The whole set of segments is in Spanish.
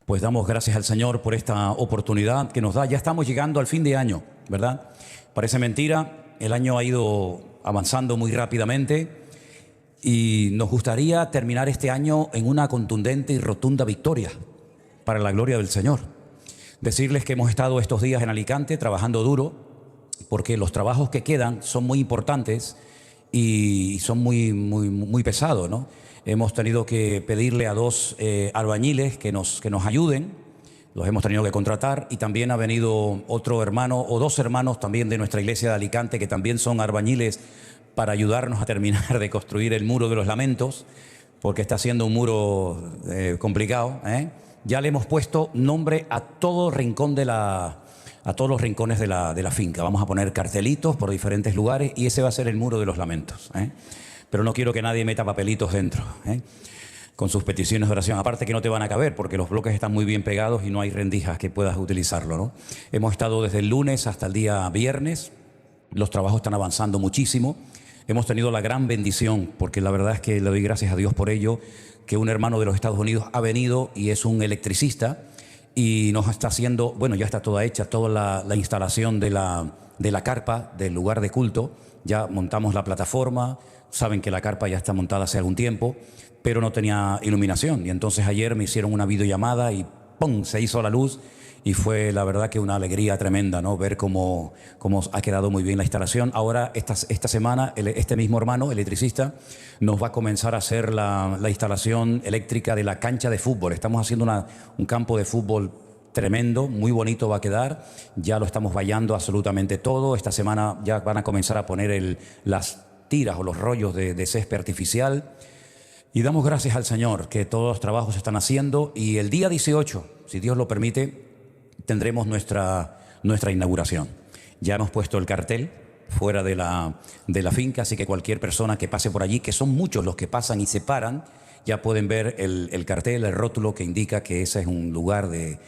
Pues damos gracias al Señor por esta oportunidad que nos da. Ya estamos llegando al fin de año, ¿verdad? Parece mentira, el año ha ido avanzando muy rápidamente y nos gustaría terminar este año en una contundente y rotunda victoria para la gloria del Señor. Decirles que hemos estado estos días en Alicante trabajando duro porque los trabajos que quedan son muy importantes y son muy pesados, ¿no? Hemos tenido que pedirle a dos albañiles que nos ayuden, los hemos tenido que contratar, y también ha venido otro hermano o dos hermanos también de nuestra iglesia de Alicante que también son albañiles para ayudarnos a terminar de construir el muro de los lamentos, porque está siendo un muro complicado, ¿eh? Ya le hemos puesto nombre a todo rincón a todos los rincones de la finca. Vamos a poner cartelitos por diferentes lugares y ese va a ser el muro de los lamentos, ¿eh? Pero no quiero que nadie meta papelitos dentro, ¿eh? Con sus peticiones de oración. Aparte que no te van a caber porque los bloques están muy bien pegados y no hay rendijas que puedas utilizarlo, ¿no? Hemos estado desde el lunes hasta el día viernes. Los trabajos están avanzando muchísimo. Hemos tenido la gran bendición, porque la verdad es que le doy gracias a Dios por ello, que un hermano de los Estados Unidos ha venido y es un electricista y nos está haciendo, bueno, ya está toda hecha, toda la instalación de la carpa del lugar de culto. Ya montamos la plataforma. Saben que la carpa ya está montada hace algún tiempo, pero no tenía iluminación. Y entonces ayer me hicieron una videollamada y ¡pum!, se hizo la luz. Y fue la verdad que una alegría tremenda, ¿no? Ver cómo ha quedado muy bien la instalación. Ahora, esta semana, este mismo hermano, electricista, nos va a comenzar a hacer la instalación eléctrica de la cancha de fútbol. Estamos haciendo un campo de fútbol tremendo, muy bonito va a quedar. Ya lo estamos vallando absolutamente todo. Esta semana ya van a comenzar a poner las tiras o los rollos de césped artificial. Y damos gracias al Señor que todos los trabajos se están haciendo, y el día 18, si Dios lo permite, tendremos nuestra inauguración. Ya hemos puesto el cartel fuera de la finca, así que cualquier persona que pase por allí, que son muchos los que pasan y se paran, ya pueden ver el cartel, el rótulo que indica que ese es un lugar de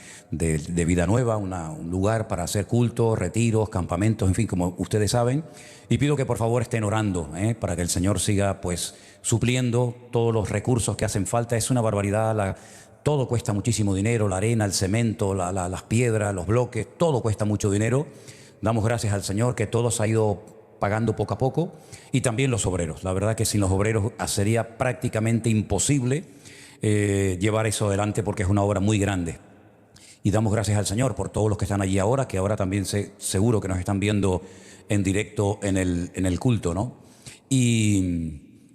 vida nueva, un lugar para hacer cultos, retiros, campamentos, en fin, como ustedes saben. Y pido que por favor estén orando, para que el Señor siga pues supliendo todos los recursos que hacen falta. Es una barbaridad, todo cuesta muchísimo dinero, la arena, el cemento, las piedras, los bloques, todo cuesta mucho dinero. Damos gracias al Señor que todo se ha ido pagando poco a poco, y también los obreros. La verdad que sin los obreros sería prácticamente imposible llevar eso adelante, porque es una obra muy grande. Y damos gracias al Señor por todos los que están allí ahora, que ahora también seguro que nos están viendo en directo en el culto, ¿no? Y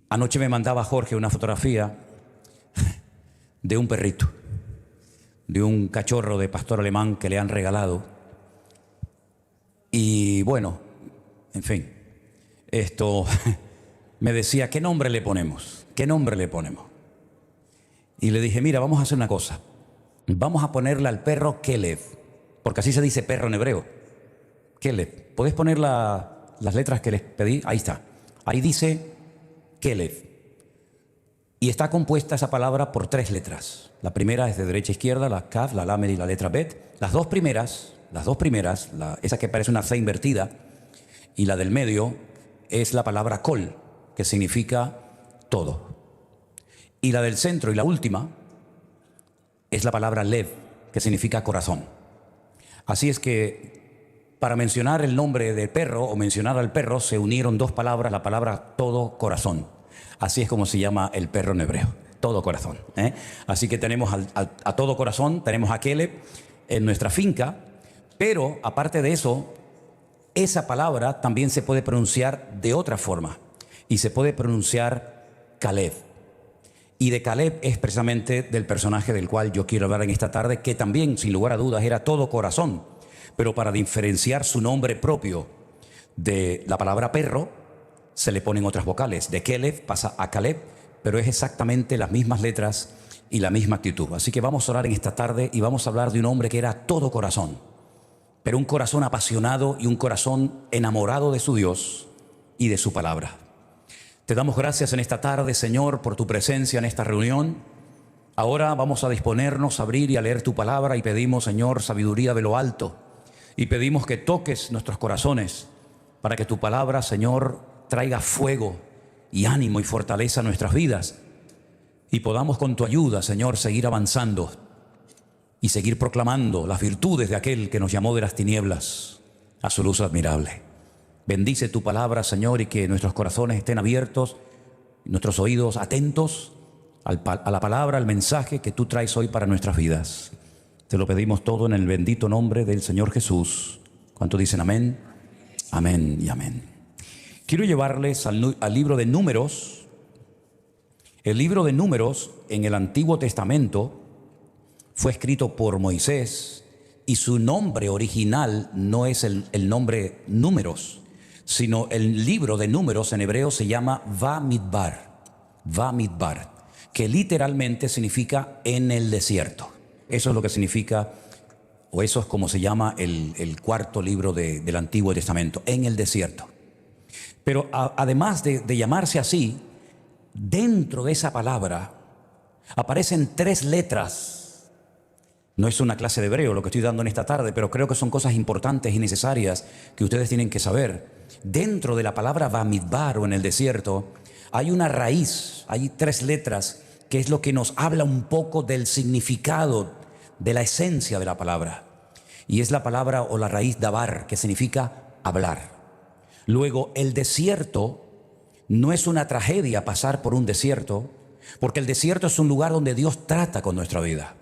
anoche me mandaba Jorge una fotografía de un perrito, de un cachorro de pastor alemán que le han regalado. Y bueno, en fin, esto me decía, ¿qué nombre le ponemos? ¿Qué nombre le ponemos? Y le dije, mira, vamos a hacer una cosa. Vamos a ponerle al perro Kelev, porque así se dice perro en hebreo. Kelev. ¿Podés poner las letras que les pedí? Ahí está. Ahí dice Kelev. Y está compuesta esa palabra por 3 letras. La primera es de derecha a izquierda, la Kaf, la Lamed y la letra Bet. Las dos primeras, esa que parece una C invertida, y la del medio es la palabra Kol, que significa todo. Y la del centro y la última es la palabra Lev, que significa corazón. Así es que para mencionar el nombre del perro o mencionar al perro se unieron 2 palabras, la palabra todo corazón. Así es como se llama el perro en hebreo, todo corazón, ¿eh? Así que tenemos a todo corazón, tenemos a Kelev en nuestra finca, pero aparte de eso, esa palabra también se puede pronunciar de otra forma, y se puede pronunciar Caleb. Y de Caleb es precisamente del personaje del cual yo quiero hablar en esta tarde, que también, sin lugar a dudas, era todo corazón, pero para diferenciar su nombre propio de la palabra perro, se le ponen otras vocales. De Kelev pasa a Caleb, pero es exactamente las mismas letras y la misma actitud. Así que vamos a orar en esta tarde y vamos a hablar de un hombre que era todo corazón, pero un corazón apasionado y un corazón enamorado de su Dios y de su palabra. Te damos gracias en esta tarde, Señor, por tu presencia en esta reunión. Ahora vamos a disponernos a abrir y a leer tu palabra, y pedimos, Señor, sabiduría de lo alto, y pedimos que toques nuestros corazones para que tu palabra, Señor, traiga fuego y ánimo y fortaleza a nuestras vidas, y podamos con tu ayuda, Señor, seguir avanzando y seguir proclamando las virtudes de aquel que nos llamó de las tinieblas a su luz admirable. Bendice tu palabra, Señor, y que nuestros corazones estén abiertos, nuestros oídos atentos a la palabra, al mensaje que tú traes hoy para nuestras vidas. Te lo pedimos todo en el bendito nombre del Señor Jesús. ¿Cuántos dicen amén? Amén y amén. Quiero llevarles al libro de Números. El libro de Números en el Antiguo Testamento fue escrito por Moisés y su nombre original no es el nombre Números, sino el libro de Números en hebreo se llama Bamidbar, que literalmente significa en el desierto. Eso es lo que significa, o eso es como se llama el cuarto libro del Antiguo Testamento, en el desierto. Pero además de llamarse así, dentro de esa palabra aparecen 3 letras. No es una clase de hebreo lo que estoy dando en esta tarde, pero creo que son cosas importantes y necesarias que ustedes tienen que saber. Dentro de la palabra Bamidbar o en el desierto hay una raíz, hay 3 letras, que es lo que nos habla un poco del significado, de la esencia de la palabra. Y es la palabra o la raíz dabar, que significa hablar. Luego, el desierto no es una tragedia pasar por un desierto, porque el desierto es un lugar donde Dios trata con nuestra vida.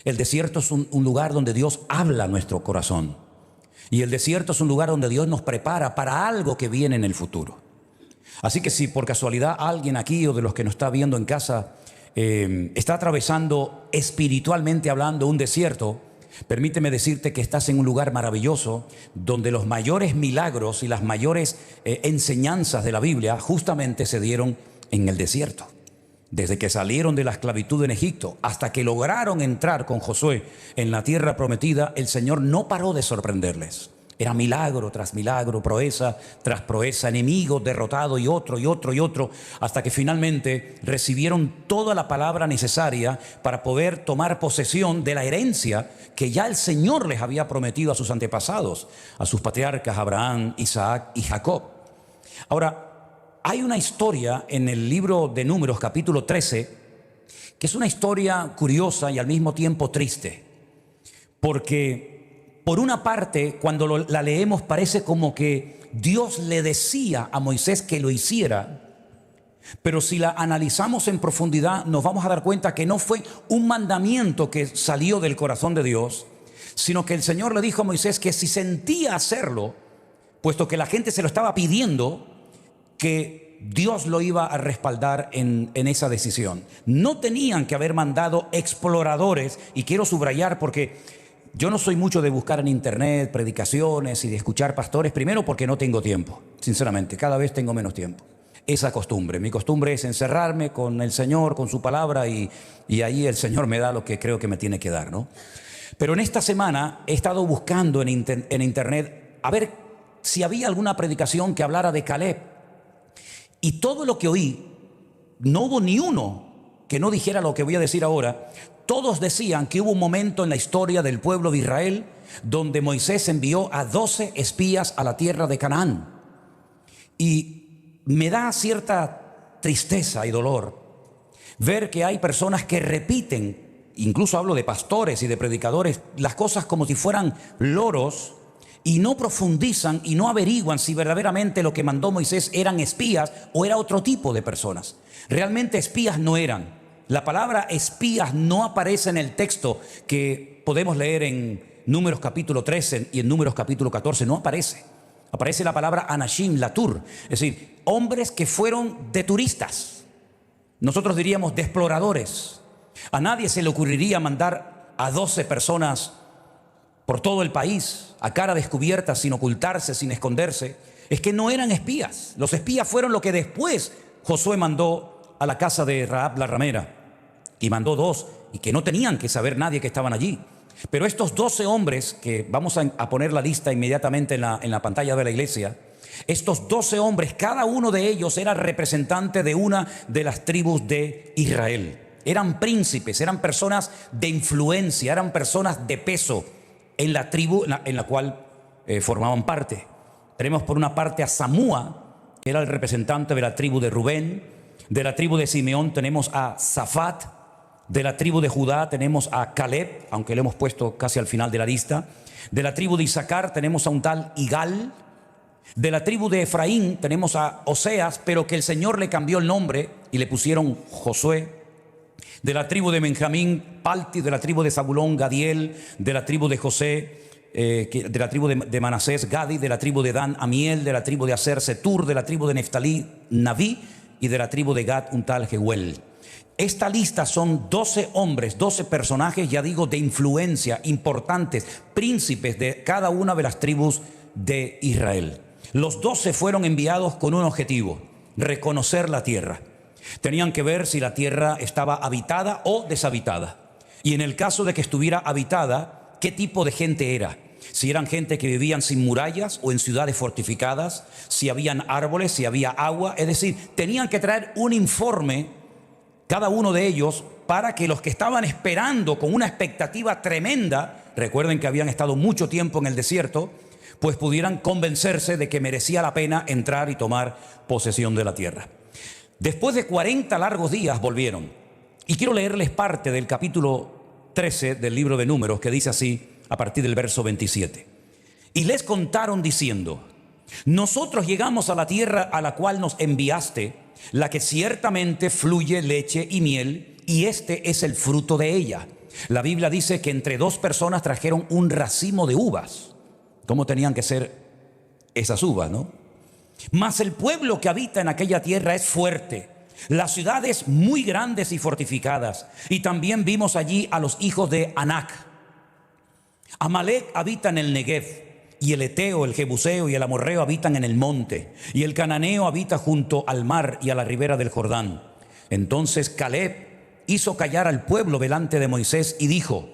El desierto es un lugar donde Dios habla a nuestro corazón. Y el desierto es un lugar donde Dios nos prepara para algo que viene en el futuro. Así que si por casualidad alguien aquí o de los que nos está viendo en casa está atravesando espiritualmente hablando un desierto, permíteme decirte que estás en un lugar maravilloso donde los mayores milagros y las mayores enseñanzas de la Biblia justamente se dieron en el desierto. Desde que salieron de la esclavitud en Egipto hasta que lograron entrar con Josué en la tierra prometida, el Señor no paró de sorprenderles. Era milagro tras milagro, proeza tras proeza, enemigo derrotado y otro, hasta que finalmente recibieron toda la palabra necesaria para poder tomar posesión de la herencia que ya el Señor les había prometido a sus antepasados, a sus patriarcas Abraham, Isaac y Jacob. Ahora, hay una historia en el libro de Números, capítulo 13, que es una historia curiosa y al mismo tiempo triste, porque por una parte, cuando la leemos parece como que Dios le decía a Moisés que lo hiciera, pero si la analizamos en profundidad nos vamos a dar cuenta que no fue un mandamiento que salió del corazón de Dios, sino que el Señor le dijo a Moisés que si sentía hacerlo, puesto que la gente se lo estaba pidiendo, que Dios lo iba a respaldar en esa decisión. No tenían que haber mandado exploradores, y quiero subrayar porque yo no soy mucho de buscar en internet predicaciones y de escuchar pastores, primero porque no tengo tiempo, sinceramente, cada vez tengo menos tiempo. Esa costumbre, mi costumbre es encerrarme con el Señor, con su palabra y ahí el Señor me da lo que creo que me tiene que dar, ¿no? Pero en esta semana he estado buscando en internet a ver si había alguna predicación que hablara de Caleb. Y todo lo que oí, no hubo ni uno que no dijera lo que voy a decir ahora. Todos decían que hubo un momento en la historia del pueblo de Israel donde Moisés envió a 12 espías a la tierra de Canaán. Y me da cierta tristeza y dolor ver que hay personas que repiten, incluso hablo de pastores y de predicadores, las cosas como si fueran loros y no profundizan y no averiguan si verdaderamente lo que mandó Moisés eran espías o era otro tipo de personas. Realmente espías no eran. La palabra espías no aparece en el texto que podemos leer en Números capítulo 13 y en Números capítulo 14, no aparece. Aparece la palabra anashim, latur, es decir, hombres que fueron de turistas. Nosotros diríamos de exploradores. A nadie se le ocurriría mandar a 12 personas por todo el país, a cara descubierta, sin ocultarse, sin esconderse. Es que no eran espías. Los espías fueron lo que después Josué mandó a la casa de Rahab la ramera. Y mandó 2, y que no tenían que saber nadie que estaban allí. Pero estos 12 hombres, que vamos a poner la lista inmediatamente en la pantalla de la iglesia, estos 12 hombres, cada uno de ellos era representante de una de las tribus de Israel. Eran príncipes, eran personas de influencia, eran personas de peso en la tribu en la cual formaban parte. Tenemos por una parte a Samúa, que era el representante de la tribu de Rubén. De la tribu de Simeón tenemos a Zafat. De la tribu de Judá tenemos a Caleb, aunque lo hemos puesto casi al final de la lista. De la tribu de Isaacar tenemos a un tal Igal. De la tribu de Efraín tenemos a Oseas, pero que el Señor le cambió el nombre y le pusieron Josué. De la tribu de Benjamín, Palti. De la tribu de Zabulón, Gadiel. De la tribu de José, de la tribu de Manasés, Gadi. De la tribu de Dan, Amiel. De la tribu de Aser, Setur. De la tribu de Neftalí, Naví. Y de la tribu de Gad, un tal Jehuel. Esta lista son 12 hombres, 12 personajes, ya digo, de influencia, importantes, príncipes de cada una de las tribus de Israel. Los 12 fueron enviados con un objetivo: reconocer la tierra. Tenían que ver si la tierra estaba habitada o deshabitada. Y en el caso de que estuviera habitada, ¿qué tipo de gente era? Si eran gente que vivían sin murallas o en ciudades fortificadas, si habían árboles, si había agua. Es decir, tenían que traer un informe cada uno de ellos, para que los que estaban esperando con una expectativa tremenda, recuerden que habían estado mucho tiempo en el desierto, pues pudieran convencerse de que merecía la pena entrar y tomar posesión de la tierra. Después de 40 largos días volvieron. Y quiero leerles parte del capítulo 13 del libro de Números, que dice así, a partir del verso 27. Y les contaron diciendo: nosotros llegamos a la tierra a la cual nos enviaste, la que ciertamente fluye leche y miel, y este es el fruto de ella. La Biblia dice que entre 2 personas trajeron un racimo de uvas. ¿Cómo tenían que ser esas uvas, no? Mas el pueblo que habita en aquella tierra es fuerte, las ciudades muy grandes y fortificadas. Y también vimos allí a los hijos de Anac. Amalek habita en el Negev. Y el Eteo, el Jebuseo y el Amorreo habitan en el monte. Y el Cananeo habita junto al mar y a la ribera del Jordán. Entonces Caleb hizo callar al pueblo delante de Moisés y dijo: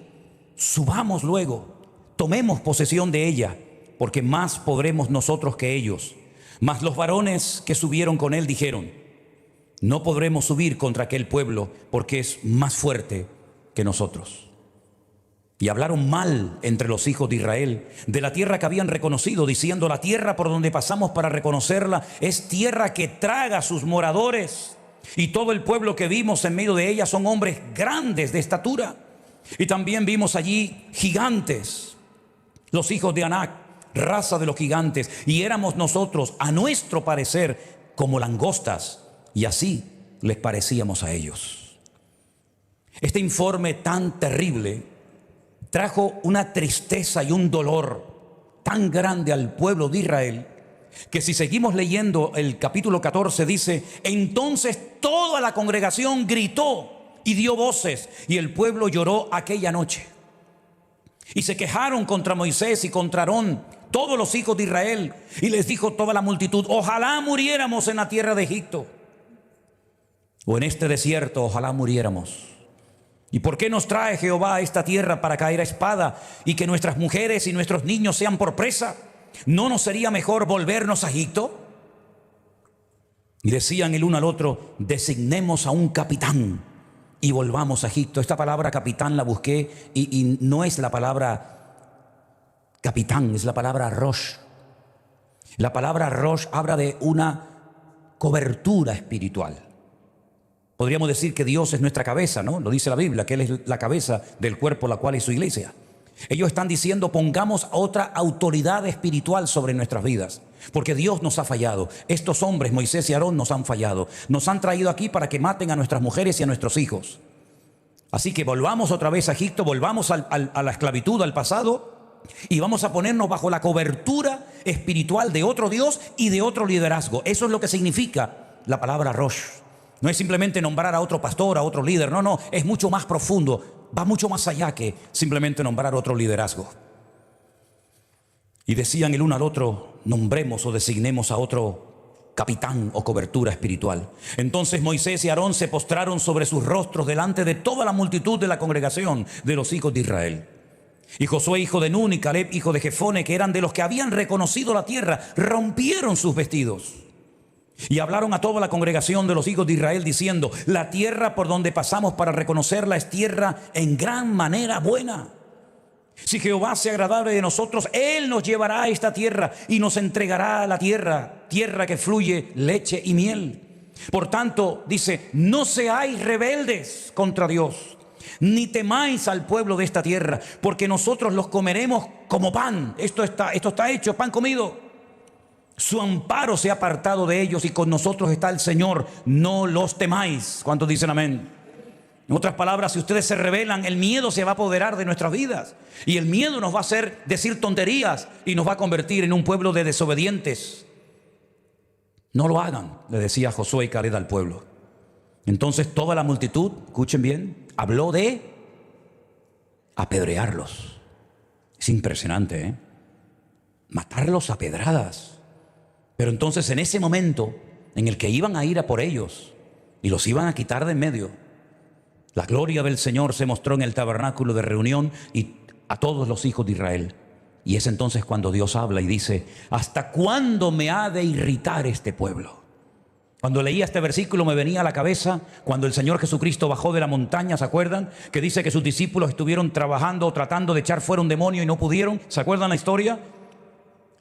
subamos luego, tomemos posesión de ella, porque más podremos nosotros que ellos. Mas los varones que subieron con él dijeron: no podremos subir contra aquel pueblo, porque es más fuerte que nosotros. Y hablaron mal entre los hijos de Israel de la tierra que habían reconocido, diciendo: la tierra por donde pasamos para reconocerla es tierra que traga a sus moradores. Y todo el pueblo que vimos en medio de ella son hombres grandes de estatura. Y también vimos allí gigantes, los hijos de Anac, raza de los gigantes. Y éramos nosotros, a nuestro parecer, como langostas, y así les parecíamos a ellos. Este informe tan terrible trajo una tristeza y un dolor tan grande al pueblo de Israel, que si seguimos leyendo el capítulo 14 dice: entonces toda la congregación gritó y dio voces, y el pueblo lloró aquella noche. Y se quejaron contra Moisés y contra Aarón todos los hijos de Israel, y les dijo toda la multitud: ojalá muriéramos en la tierra de Egipto, o en este desierto, ojalá muriéramos. ¿Y por qué nos trae Jehová a esta tierra para caer a espada y que nuestras mujeres y nuestros niños sean por presa? ¿No nos sería mejor volvernos a Egipto? Y decían el uno al otro: designemos a un capitán y volvamos a Egipto. Esta palabra capitán la busqué y no es la palabra capitán, es la palabra rosh. La palabra rosh habla de una cobertura espiritual. Podríamos decir que Dios es nuestra cabeza, ¿no? Lo dice la Biblia, que Él es la cabeza del cuerpo, la cual es su iglesia. Ellos están diciendo: pongamos a otra autoridad espiritual sobre nuestras vidas, porque Dios nos ha fallado. Estos hombres, Moisés y Aarón, nos han fallado. Nos han traído aquí para que maten a nuestras mujeres y a nuestros hijos. Así que volvamos otra vez a Egipto, volvamos a la esclavitud, al pasado, y vamos a ponernos bajo la cobertura espiritual de otro Dios y de otro liderazgo. Eso es lo que significa la palabra Rosh. No es simplemente nombrar a otro pastor, a otro líder. No, es mucho más profundo. Va mucho más allá que simplemente nombrar otro liderazgo. Y decían el uno al otro: nombremos o designemos a otro capitán o cobertura espiritual. Entonces Moisés y Aarón se postraron sobre sus rostros delante de toda la multitud de la congregación de los hijos de Israel. Y Josué, hijo de Nun, y Caleb, hijo de Jefone, que eran de los que habían reconocido la tierra, rompieron sus vestidos. Y hablaron a toda la congregación de los hijos de Israel diciendo: la tierra por donde pasamos para reconocerla es tierra en gran manera buena. Si Jehová se agradare de nosotros, Él nos llevará a esta tierra y nos entregará a la tierra, tierra que fluye leche y miel. Por tanto, dice: no seáis rebeldes contra Dios, Ni temáis al pueblo de esta tierra, porque nosotros los comeremos como pan. Esto está hecho, pan comido. Su amparo se ha apartado de ellos y con nosotros está el Señor. No los temáis. ¿Cuántos dicen amén? En otras palabras, si ustedes se rebelan, el miedo se va a apoderar de nuestras vidas. Y el miedo nos va a hacer decir tonterías y nos va a convertir en un pueblo de desobedientes. No lo hagan, le decía Josué y Caleb al pueblo. Entonces toda la multitud, escuchen bien, habló de apedrearlos. Es impresionante, ¿eh? Matarlos a pedradas. Pero entonces en ese momento en el que iban a ir a por ellos y los iban a quitar de en medio, la gloria del Señor se mostró en el tabernáculo de reunión y a todos los hijos de Israel. Y es entonces cuando Dios habla y dice: ¿hasta cuándo me ha de irritar este pueblo? Cuando leía este versículo me venía a la cabeza cuando el Señor Jesucristo bajó de la montaña, ¿se acuerdan? Que dice que sus discípulos estuvieron trabajando o tratando de echar fuera un demonio y no pudieron. ¿Se acuerdan la historia?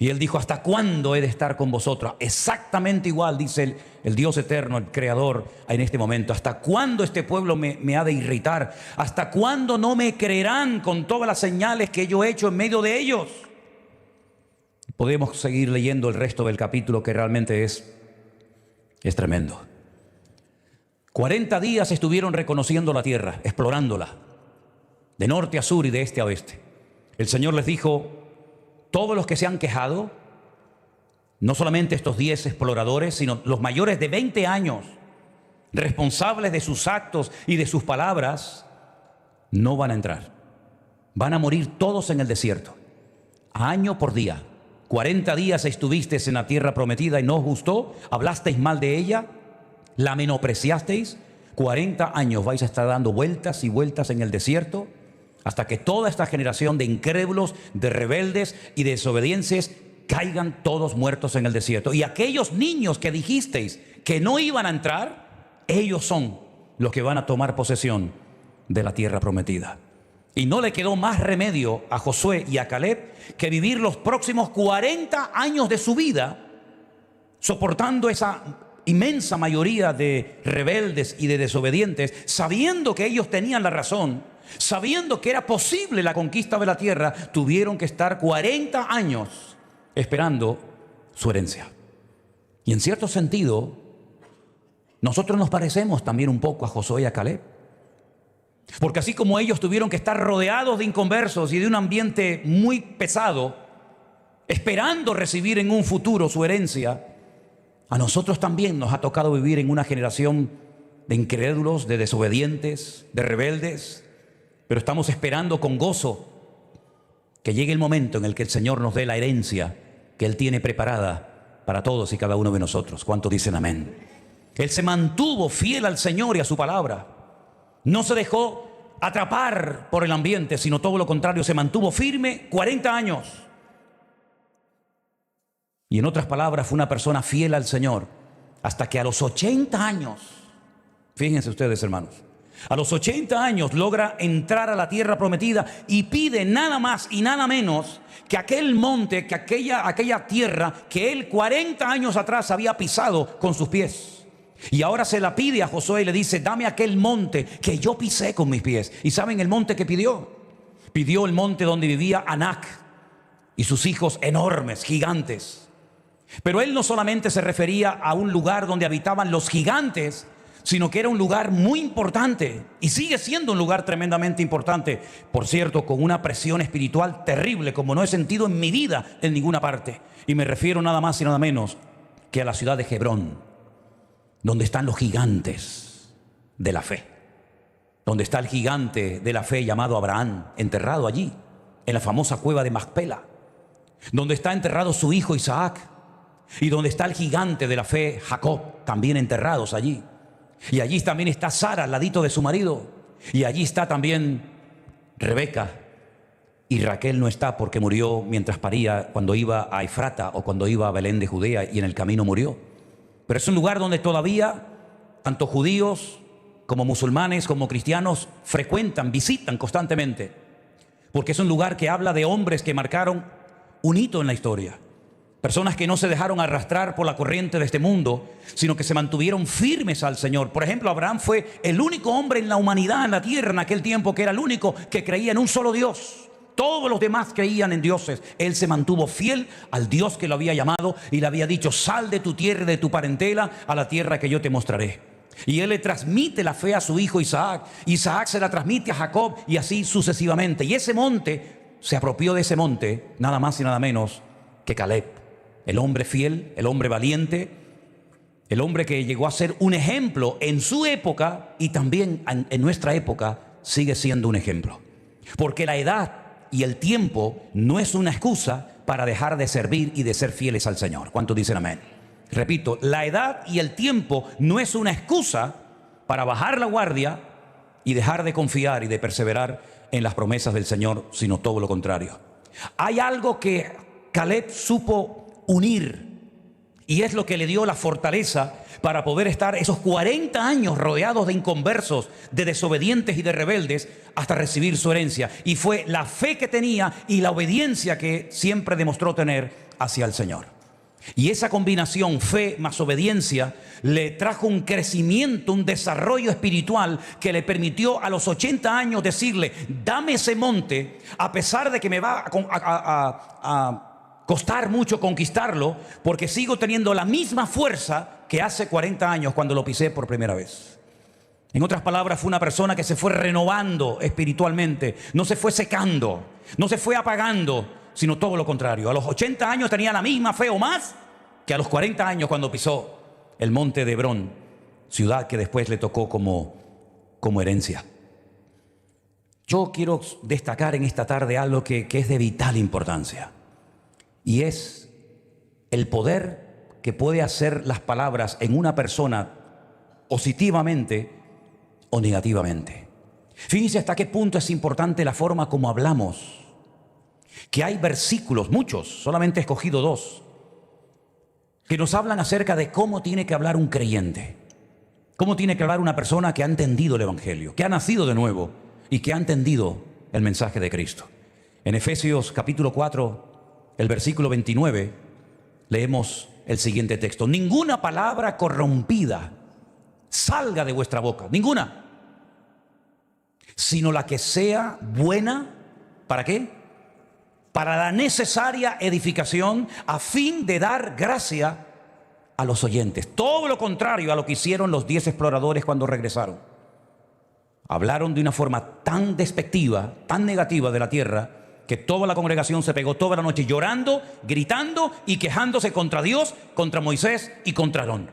Y Él dijo: ¿hasta cuándo he de estar con vosotros? Exactamente igual dice el Dios eterno, el Creador, en este momento. ¿Hasta cuándo este pueblo me ha de irritar? ¿Hasta cuándo no me creerán con todas las señales que yo he hecho en medio de ellos? Podemos seguir leyendo el resto del capítulo, que realmente es tremendo. 40 días estuvieron reconociendo la tierra, explorándola, de norte a sur y de este a oeste. El Señor les dijo: todos los que se han quejado, no solamente estos 10 exploradores, sino los mayores de 20 años, responsables de sus actos y de sus palabras, no van a entrar. Van a morir todos en el desierto, año por día. 40 días estuvisteis en la tierra prometida y no os gustó, hablasteis mal de ella, la menospreciasteis. 40 años vais a estar dando vueltas y vueltas en el desierto, hasta que toda esta generación de incrédulos, de rebeldes y de desobedientes caigan todos muertos en el desierto. Y aquellos niños que dijisteis que no iban a entrar, ellos son los que van a tomar posesión de la tierra prometida. Y no le quedó más remedio a Josué y a Caleb que vivir los próximos 40 años de su vida soportando esa inmensa mayoría de rebeldes y de desobedientes, sabiendo que ellos tenían la razón, sabiendo que era posible la conquista de la tierra. Tuvieron que estar 40 años esperando su herencia. Y en cierto sentido, nosotros nos parecemos también un poco a Josué y a Caleb. Porque así como ellos tuvieron que estar rodeados de inconversos y de un ambiente muy pesado, esperando recibir en un futuro su herencia, a nosotros también nos ha tocado vivir en una generación de incrédulos, de desobedientes, de rebeldes. Pero estamos esperando con gozo que llegue el momento en el que el Señor nos dé la herencia que Él tiene preparada para todos y cada uno de nosotros. ¿Cuántos dicen amén? Él se mantuvo fiel al Señor y a su palabra. No se dejó atrapar por el ambiente, sino todo lo contrario, se mantuvo firme 40 años. Y en otras palabras, fue una persona fiel al Señor hasta que a los 80 años, fíjense ustedes, hermanos, a los 80 años logra entrar a la tierra prometida y pide nada más y nada menos que aquel monte, que aquella tierra que él 40 años atrás había pisado con sus pies. Y ahora se la pide a Josué y le dice: dame aquel monte que yo pisé con mis pies. ¿Y saben el monte que pidió? Pidió el monte donde vivía Anac y sus hijos enormes, gigantes. Pero él no solamente se refería a un lugar donde habitaban los gigantes, sino que era un lugar muy importante y sigue siendo un lugar tremendamente importante. Por cierto, con una presión espiritual terrible como no he sentido en mi vida en ninguna parte. Y me refiero nada más y nada menos que a la ciudad de Hebrón, donde están los gigantes de la fe, donde está el gigante de la fe llamado Abraham, enterrado allí, en la famosa cueva de Macpela, donde está enterrado su hijo Isaac, y donde está el gigante de la fe Jacob, también enterrados allí. Y allí también está Sara al ladito de su marido, y allí está también Rebeca. Y Raquel no está porque murió mientras paría, cuando iba a Efrata o cuando iba a Belén de Judea, y en el camino murió. Pero es un lugar donde todavía tanto judíos como musulmanes como cristianos frecuentan, visitan constantemente, porque es un lugar que habla de hombres que marcaron un hito en la historia. Personas que no se dejaron arrastrar por la corriente de este mundo, sino que se mantuvieron firmes al Señor. Por ejemplo, Abraham fue el único hombre en la humanidad, en la tierra, en aquel tiempo, que era el único que creía en un solo Dios. Todos los demás creían en dioses. Él se mantuvo fiel al Dios que lo había llamado y le había dicho: sal de tu tierra y de tu parentela a la tierra que yo te mostraré. Y él le transmite la fe a su hijo Isaac. Isaac se la transmite a Jacob, y así sucesivamente. Y ese monte, se apropió de ese monte nada más y nada menos que Caleb. El hombre fiel, el hombre valiente, el hombre que llegó a ser un ejemplo en su época, y también en nuestra época sigue siendo un ejemplo. Porque la edad y el tiempo no es una excusa para dejar de servir y de ser fieles al Señor. ¿Cuántos dicen amén? Repito, la edad y el tiempo no es una excusa para bajar la guardia y dejar de confiar y de perseverar en las promesas del Señor, sino todo lo contrario. Hay algo que Caleb supo unir, y es lo que le dio la fortaleza para poder estar esos 40 años rodeados de inconversos, de desobedientes y de rebeldes, hasta recibir su herencia. Y fue la fe que tenía y la obediencia que siempre demostró tener hacia el Señor. Y esa combinación, fe más obediencia, le trajo un crecimiento, un desarrollo espiritual que le permitió a los 80 años decirle: dame ese monte, a pesar de que me va a costar mucho conquistarlo, porque sigo teniendo la misma fuerza que hace 40 años cuando lo pisé por primera vez. En otras palabras, fue una persona que se fue renovando espiritualmente, no se fue secando, no se fue apagando, sino todo lo contrario. A los 80 años tenía la misma fe o más que a los 40 años cuando pisó el monte de Hebrón, ciudad que después le tocó como herencia. Yo quiero destacar en esta tarde algo que es de vital importancia. Y es el poder que puede hacer las palabras en una persona positivamente o negativamente. Fíjense hasta qué punto es importante la forma como hablamos. Que hay versículos, muchos, solamente he escogido 2, que nos hablan acerca de cómo tiene que hablar un creyente. Cómo tiene que hablar una persona que ha entendido el Evangelio, que ha nacido de nuevo y que ha entendido el mensaje de Cristo. En Efesios capítulo 4, el versículo 29, leemos el siguiente texto: ninguna palabra corrompida salga de vuestra boca, ninguna, sino la que sea buena, ¿para qué? Para la necesaria edificación, a fin de dar gracia a los oyentes. Todo lo contrario a lo que hicieron los 10 exploradores cuando regresaron. Hablaron de una forma tan despectiva, tan negativa de la tierra, que toda la congregación se pegó toda la noche llorando, gritando y quejándose contra Dios, contra Moisés y contra Aarón.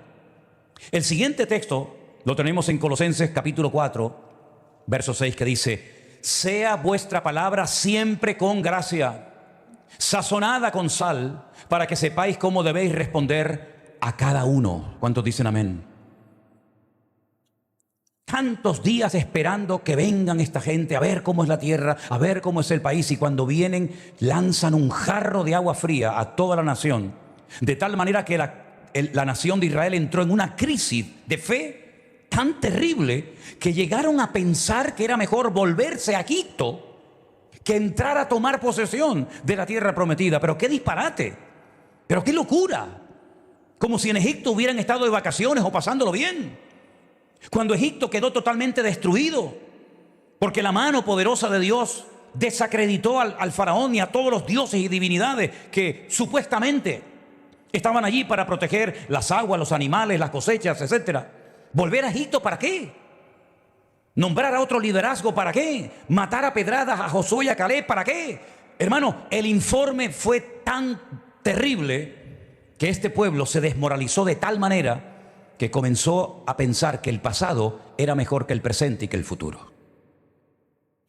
El siguiente texto lo tenemos en Colosenses capítulo 4, verso 6, que dice: sea vuestra palabra siempre con gracia, sazonada con sal, para que sepáis cómo debéis responder a cada uno. ¿Cuántos dicen amén? Tantos días esperando que vengan esta gente a ver cómo es la tierra, a ver cómo es el país, y cuando vienen lanzan un jarro de agua fría a toda la nación, de tal manera que la nación de Israel entró en una crisis de fe tan terrible que llegaron a pensar que era mejor volverse a Egipto que entrar a tomar posesión de la tierra prometida. Pero qué disparate, pero qué locura, como si en Egipto hubieran estado de vacaciones o pasándolo bien, cuando Egipto quedó totalmente destruido, porque la mano poderosa de Dios desacreditó al faraón y a todos los dioses y divinidades que supuestamente estaban allí para proteger las aguas, los animales, las cosechas, etc. ¿Volver a Egipto para qué? ¿Nombrar a otro liderazgo para qué? ¿Matar a pedradas a Josué y a Caleb para qué? Hermano, el informe fue tan terrible que este pueblo se desmoralizó de tal manera que comenzó a pensar que el pasado era mejor que el presente y que el futuro.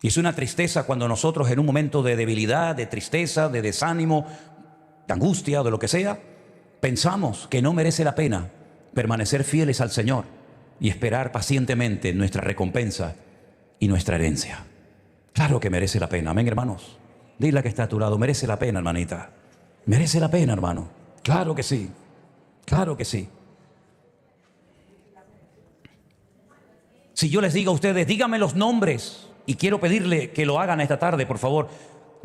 Y es una tristeza cuando nosotros, en un momento de debilidad, de tristeza, de desánimo, de angustia, de lo que sea, pensamos que no merece la pena permanecer fieles al Señor y esperar pacientemente nuestra recompensa y nuestra herencia. Claro que merece la pena, amén, hermanos. Dile a que está a tu lado: merece la pena, hermanita. Merece la pena, hermano. Claro que sí, claro que sí. Si yo les digo a ustedes: díganme los nombres, y quiero pedirle que lo hagan esta tarde, por favor,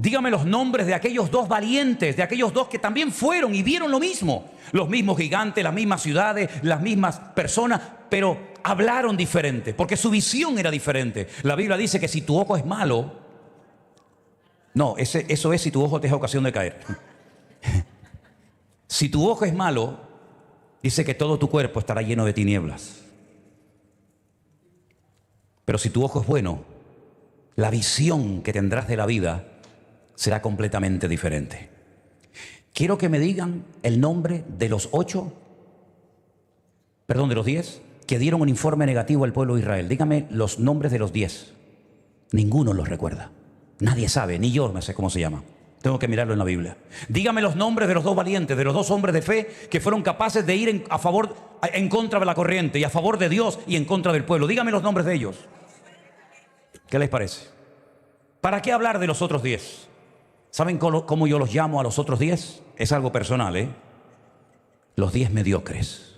Dígame los nombres de aquellos dos valientes, de aquellos dos que también fueron y vieron lo mismo. Los mismos gigantes, las mismas ciudades, las mismas personas, pero hablaron diferente, porque su visión era diferente. La Biblia dice que si tu ojo es malo, no, eso es si tu ojo te da ocasión de caer. Si tu ojo es malo, dice que todo tu cuerpo estará lleno de tinieblas. Pero si tu ojo es bueno, la visión que tendrás de la vida será completamente diferente. Quiero que me digan el nombre de los 10 que dieron un informe negativo al pueblo de Israel. Dígame los nombres de los 10. Ninguno los recuerda. Nadie sabe, ni yo no sé cómo se llama. Tengo que mirarlo en la Biblia. Dígame los nombres de los dos valientes, de los dos hombres de fe que fueron capaces de ir en contra de la corriente y a favor de Dios y en contra del pueblo. Dígame los nombres de ellos. ¿Qué les parece? ¿Para qué hablar de los otros 10? ¿Saben cómo yo los llamo a los otros 10? Es algo personal, ¿eh? Los 10 mediocres.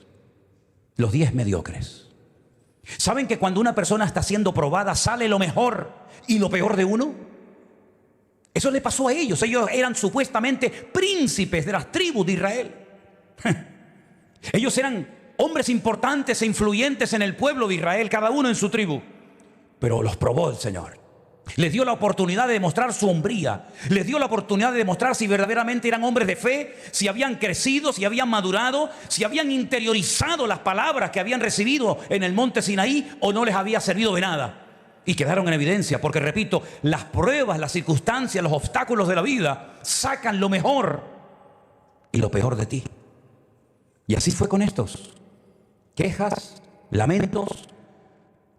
Los 10 mediocres. ¿Saben que cuando una persona está siendo probada sale lo mejor y lo peor de uno? Eso le pasó a ellos. Ellos eran supuestamente príncipes de las tribus de Israel. Ellos eran hombres importantes e influyentes en el pueblo de Israel, cada uno en su tribu. Pero los probó el Señor. Les dio la oportunidad de demostrar su hombría. Les dio la oportunidad de demostrar si verdaderamente eran hombres de fe, si habían crecido, si habían madurado, si habían interiorizado las palabras que habían recibido en el monte Sinaí o no les había servido de nada. Y quedaron en evidencia, porque repito, las pruebas, las circunstancias, los obstáculos de la vida sacan lo mejor y lo peor de ti. Y así fue con estos. Quejas, lamentos,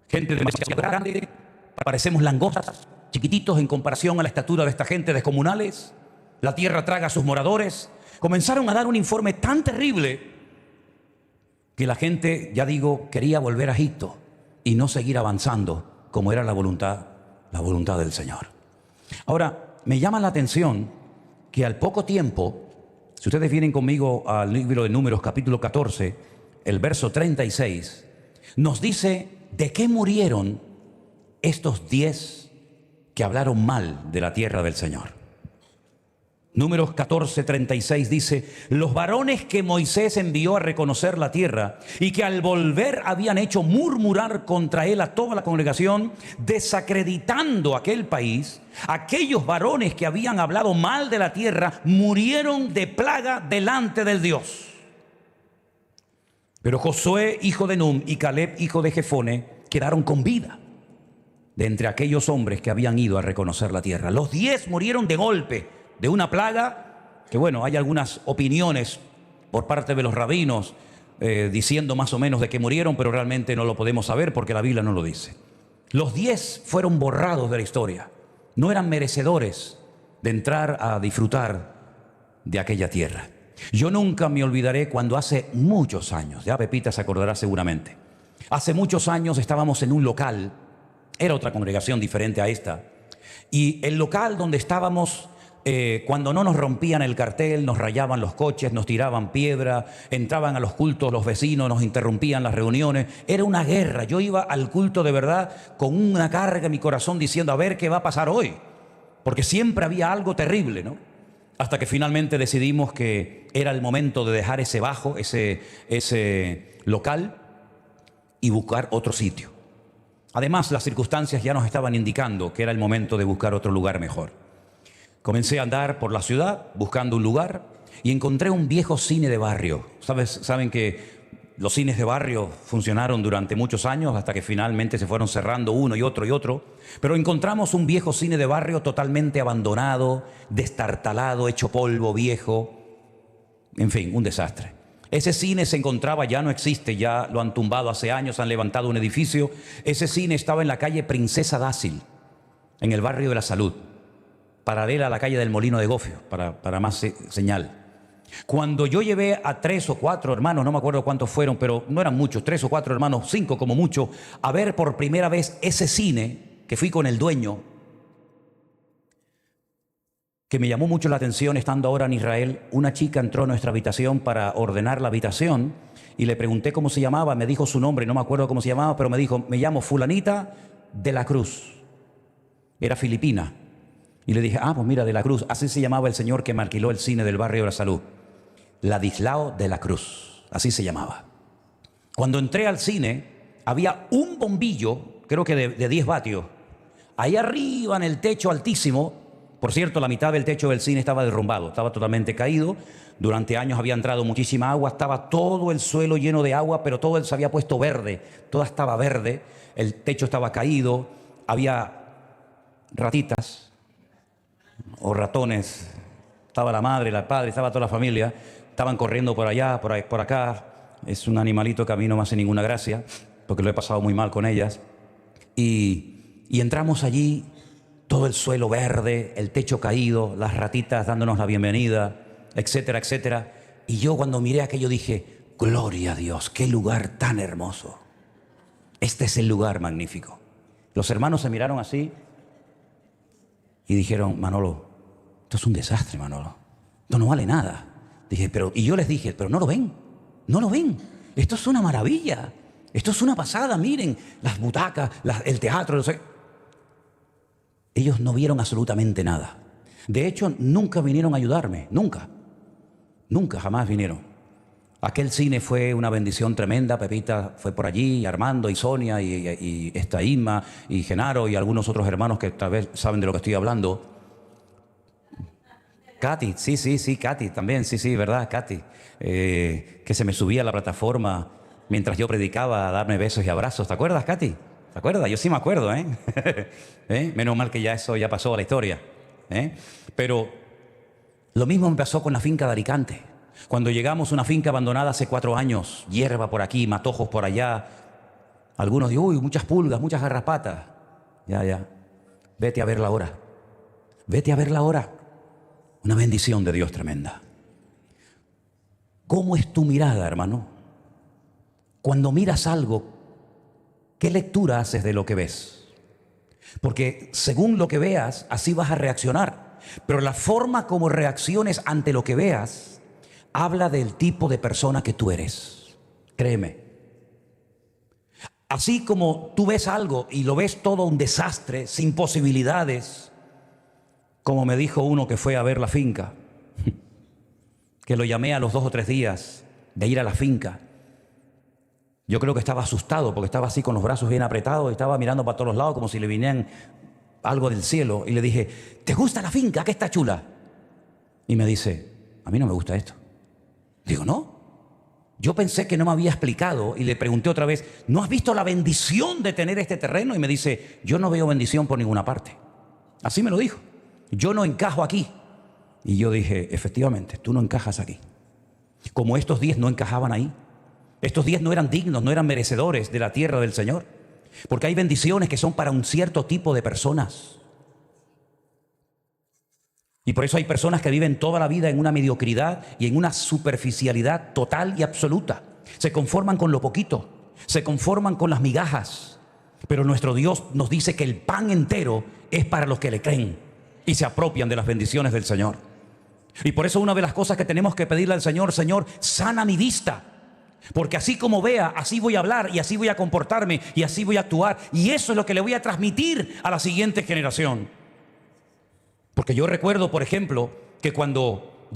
gente demasiado grande. Parecemos langostas, chiquititos en comparación a la estatura de esta gente descomunales. La tierra traga a sus moradores. Comenzaron a dar un informe tan terrible que la gente, ya digo, quería volver a Egipto y no seguir avanzando como era la voluntad del Señor. Ahora, me llama la atención que al poco tiempo, si ustedes vienen conmigo al libro de Números capítulo 14, el verso 36, nos dice de qué murieron estos 10 que hablaron mal de la tierra del Señor. Números 14:36 dice: los varones que Moisés envió a reconocer la tierra y que al volver habían hecho murmurar contra él a toda la congregación, desacreditando aquel país, aquellos varones que habían hablado mal de la tierra murieron de plaga delante del Dios. Pero Josué, hijo de Nun, y Caleb, hijo de Jefone, quedaron con vida de entre aquellos hombres que habían ido a reconocer la tierra. Los 10 murieron de golpe, de una plaga, que bueno, hay algunas opiniones por parte de los rabinos diciendo más o menos de que murieron, pero realmente no lo podemos saber porque la Biblia no lo dice. Los 10 fueron borrados de la historia. No eran merecedores de entrar a disfrutar de aquella tierra. Yo nunca me olvidaré cuando hace muchos años, ya Pepita se acordará seguramente, hace muchos años estábamos en un local. Era otra congregación diferente a esta. Y el local donde estábamos, cuando no nos rompían el cartel, nos rayaban los coches, nos tiraban piedra, entraban a los cultos los vecinos, nos interrumpían las reuniones. Era una guerra. Yo iba al culto de verdad con una carga en mi corazón diciendo a ver qué va a pasar hoy. Porque siempre había algo terrible, ¿no? Hasta que finalmente decidimos que era el momento de dejar ese bajo, ese local y buscar otro sitio. Además, las circunstancias ya nos estaban indicando que era el momento de buscar otro lugar mejor. Comencé a andar por la ciudad buscando un lugar y encontré un viejo cine de barrio. Saben que los cines de barrio funcionaron durante muchos años hasta que finalmente se fueron cerrando uno y otro. Pero encontramos un viejo cine de barrio totalmente abandonado, destartalado, hecho polvo, viejo. En fin, un desastre. Ese cine se encontraba, ya no existe, ya lo han tumbado hace años, han levantado un edificio. Ese cine estaba en la calle Princesa Dácil, en el barrio de la Salud, paralela a la calle del Molino de Gofio, para más señal. Cuando yo llevé a 3 o 4 hermanos, no me acuerdo cuántos fueron, pero no eran muchos, 3 o 4 hermanos, 5 como mucho, a ver por primera vez ese cine, que fui con el dueño, que me llamó mucho la atención estando ahora en Israel. Una chica entró a nuestra habitación para ordenar la habitación y le pregunté cómo se llamaba, me dijo su nombre, no me acuerdo cómo se llamaba, pero me dijo, me llamo fulanita de la Cruz. Era filipina. Y le dije, pues mira, de la Cruz. Así se llamaba el señor que me alquiló el cine del barrio de la Salud. Ladislao de la Cruz. Así se llamaba. Cuando entré al cine, había un bombillo, creo que de 10 vatios. Ahí arriba en el techo altísimo. Por cierto, la mitad del techo del cine estaba derrumbado, estaba totalmente caído. Durante años había entrado muchísima agua, estaba todo el suelo lleno de agua, pero todo se había puesto verde, todo estaba verde, el techo estaba caído, había ratitas o ratones, estaba la madre, el padre, estaba toda la familia, estaban corriendo por allá, por acá. Es un animalito que a mí no me hace ninguna gracia, porque lo he pasado muy mal con ellas. Y entramos allí, todo el suelo verde, el techo caído, las ratitas dándonos la bienvenida, etcétera, etcétera. Y yo cuando miré aquello dije, gloria a Dios, qué lugar tan hermoso. Este es el lugar magnífico. Los hermanos se miraron así y dijeron, Manolo, esto es un desastre, Manolo. Esto no vale nada. Dije, y yo les dije, pero no lo ven, no lo ven. Esto es una maravilla. Esto es una pasada, miren, las butacas, el teatro, Ellos no vieron absolutamente nada. De hecho, nunca vinieron a ayudarme, nunca. Nunca, jamás vinieron. Aquel cine fue una bendición tremenda. Pepita fue por allí, Armando y Sonia y Isma y Genaro y algunos otros hermanos que tal vez saben de lo que estoy hablando. Katy, sí, Katy también, sí, verdad, Katy. Que se me subía a la plataforma mientras yo predicaba a darme besos y abrazos. ¿Te acuerdas, Katy? ¿Te acuerdas? Yo sí me acuerdo, Menos mal que ya eso ya pasó a la historia. Pero lo mismo me pasó con la finca de Alicante. Cuando llegamos a una finca abandonada hace 4 años, hierba por aquí, matojos por allá. Algunos dicen, uy, muchas pulgas, muchas garrapatas. Ya. Vete a verla ahora. Vete a verla ahora. Una bendición de Dios tremenda. ¿Cómo es tu mirada, hermano? Cuando miras algo, ¿qué lectura haces de lo que ves? Porque según lo que veas, así vas a reaccionar. Pero la forma como reacciones ante lo que veas habla del tipo de persona que tú eres. Créeme. Así como tú ves algo y lo ves todo un desastre, sin posibilidades, como me dijo uno que fue a ver la finca, que lo llamé a los 2 o 3 días de ir a la finca. Yo creo que estaba asustado porque estaba así con los brazos bien apretados y estaba mirando para todos los lados como si le vinieran algo del cielo. Y le dije, ¿te gusta la finca? ¿Qué está chula? Y me dice, a mí no me gusta esto. Digo, ¿no? Yo pensé que no me había explicado y le pregunté otra vez, ¿no has visto la bendición de tener este terreno? Y me dice, yo no veo bendición por ninguna parte. Así me lo dijo. Yo no encajo aquí. Y yo dije, efectivamente, tú no encajas aquí. Como estos 10 no encajaban ahí. Estos 10 no eran dignos, no eran merecedores de la tierra del Señor. Porque hay bendiciones que son para un cierto tipo de personas. Y por eso hay personas que viven toda la vida en una mediocridad y en una superficialidad total y absoluta. Se conforman con lo poquito, se conforman con las migajas. Pero nuestro Dios nos dice que el pan entero es para los que le creen y se apropian de las bendiciones del Señor. Y por eso una de las cosas que tenemos que pedirle al Señor, Señor, sana mi vista. Porque así como vea, así voy a hablar y así voy a comportarme y así voy a actuar. Y eso es lo que le voy a transmitir a la siguiente generación. Porque yo recuerdo, por ejemplo, que cuando